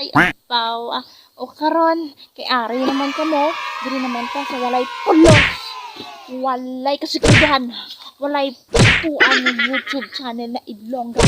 Ay, ampaw. O karon, kay ari naman ka mo. Dili naman ka sa walay pulos. Walay kasikrehan. Walay puan ng YouTube channel na Idlongga.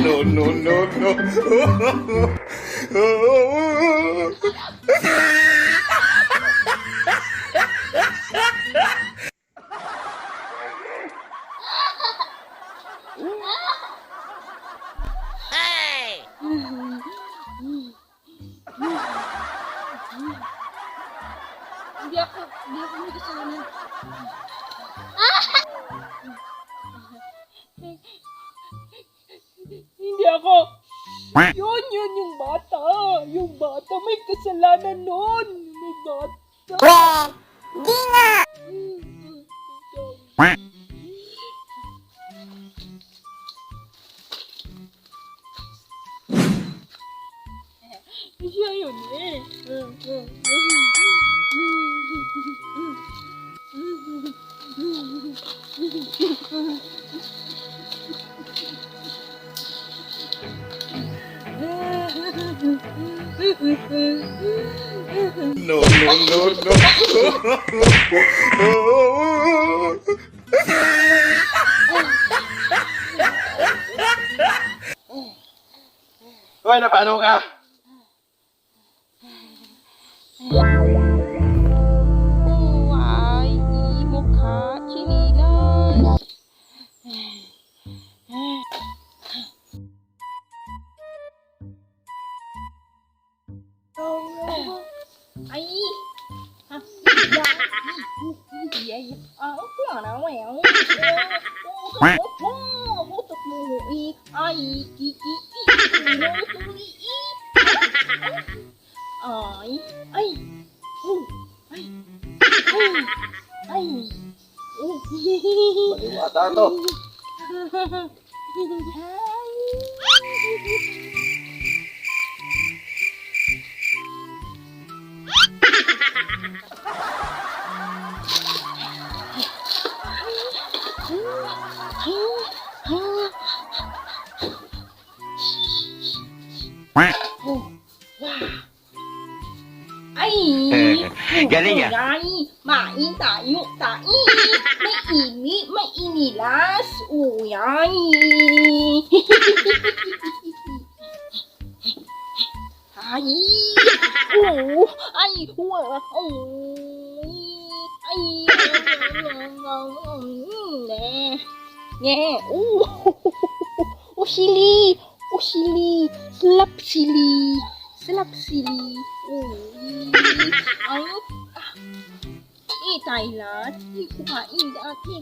No, no, no, no. Hindi ako may kasalanan. Hindi ako. Yun yung bata. Yung bata may kasalanan nun. May bata. Di nga! Siya yun eh. No, no, no, no. Hoy, napano ka? Ay, imo ka, chinilas. Ay, ay, ako na well. Butot mo ay, ay, ay, ay, ay, Maliwata to. Galing ah. Ay, main tayo, mainilas, uyay. Ay, ay, sili, slap sili, ay, Thailand, kumain dati,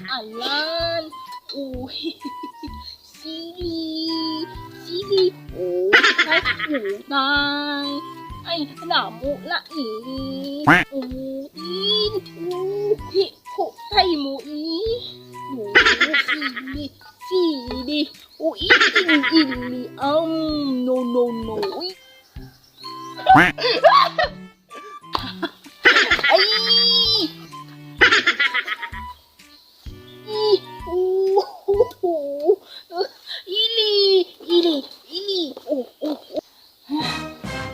alan, sili, ay, utay, ay, namo, lain, tayo mo, sili, iting, no,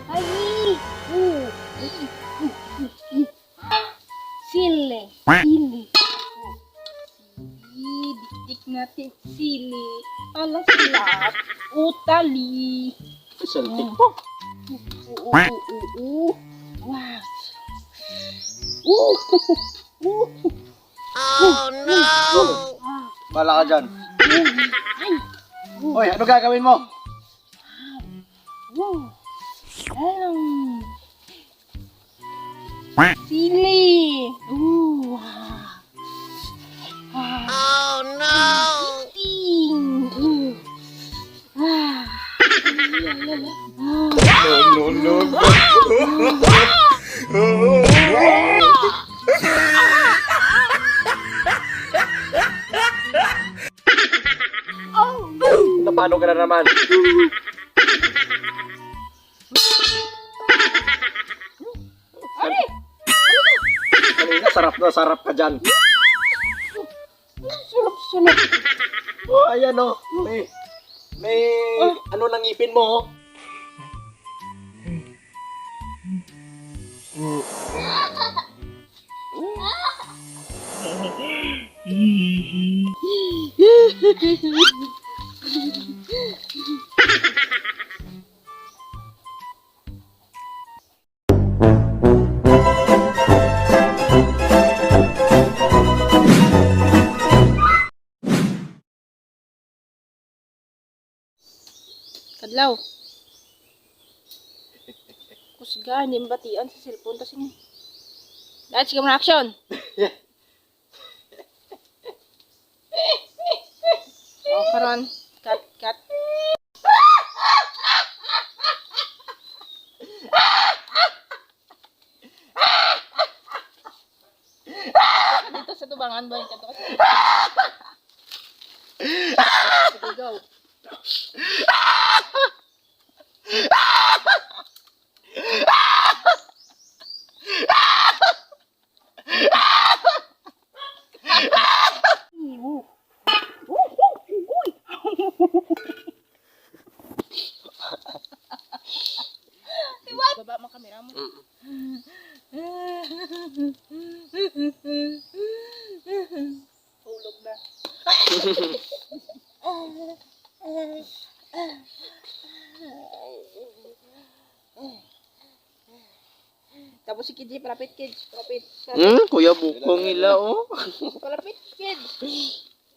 ay, ili, ay, sili, dik natin sili, alaslat, utali, Saltik po. wow. Oh no! Bala ka dyan. Ay! Hoy, ano gagawin mo? Wow! Sili! Ooh! Oh no! Eating! Ooh! Ah! No, no, no. Napano ka na naman? Ari! Kanina, sarap na sarap ka dyan. Sulap-sulap! Oh, ayan oh. May ano nang ngipin mo oh. Kadlaw. Kusga, hindi mabatian sa cellphone. Tapos nga. Lahat sige mo na action. Oh, karon. Cut, cut. Dito sa tubangan ba? Ito kasi. Sige, go. Baba mo kamera mo. Hulog na. Tapos si Kidji, palapit kids. Palapit. Kuya bukong ila oh. Palapit kids.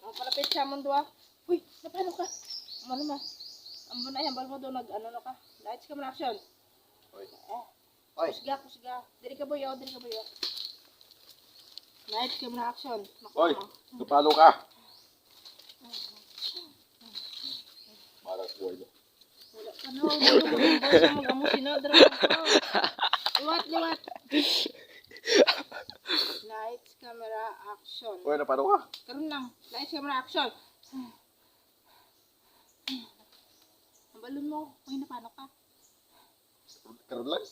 Oh, palapit siya mo doon. Uy, napano ka? Ano ma? Ambon ay, ambal mo doon. Nag-ano na ka? Lights ka mo na action. Oy. Kusga, kusga. Diri ka boyo, diri ka boyo. Lights ka mo na action. Oy, napano ka? Parang buhay mo. Wala ka na. Basta mag-amo sinadra ka. Liwat. Lights, camera, action. Oy, napano ka? Karoon lang. Lights, camera, action. Ang balon mo. Uy, napano ka? Karoon lang.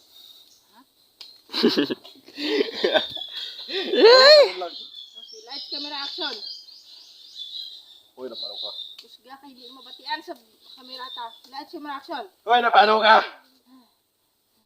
Okay, lights, camera, action. Oy, napano ka? Kusga kay di mabatian sa kamera ta. Lights, camera, action. Oy, napano ka?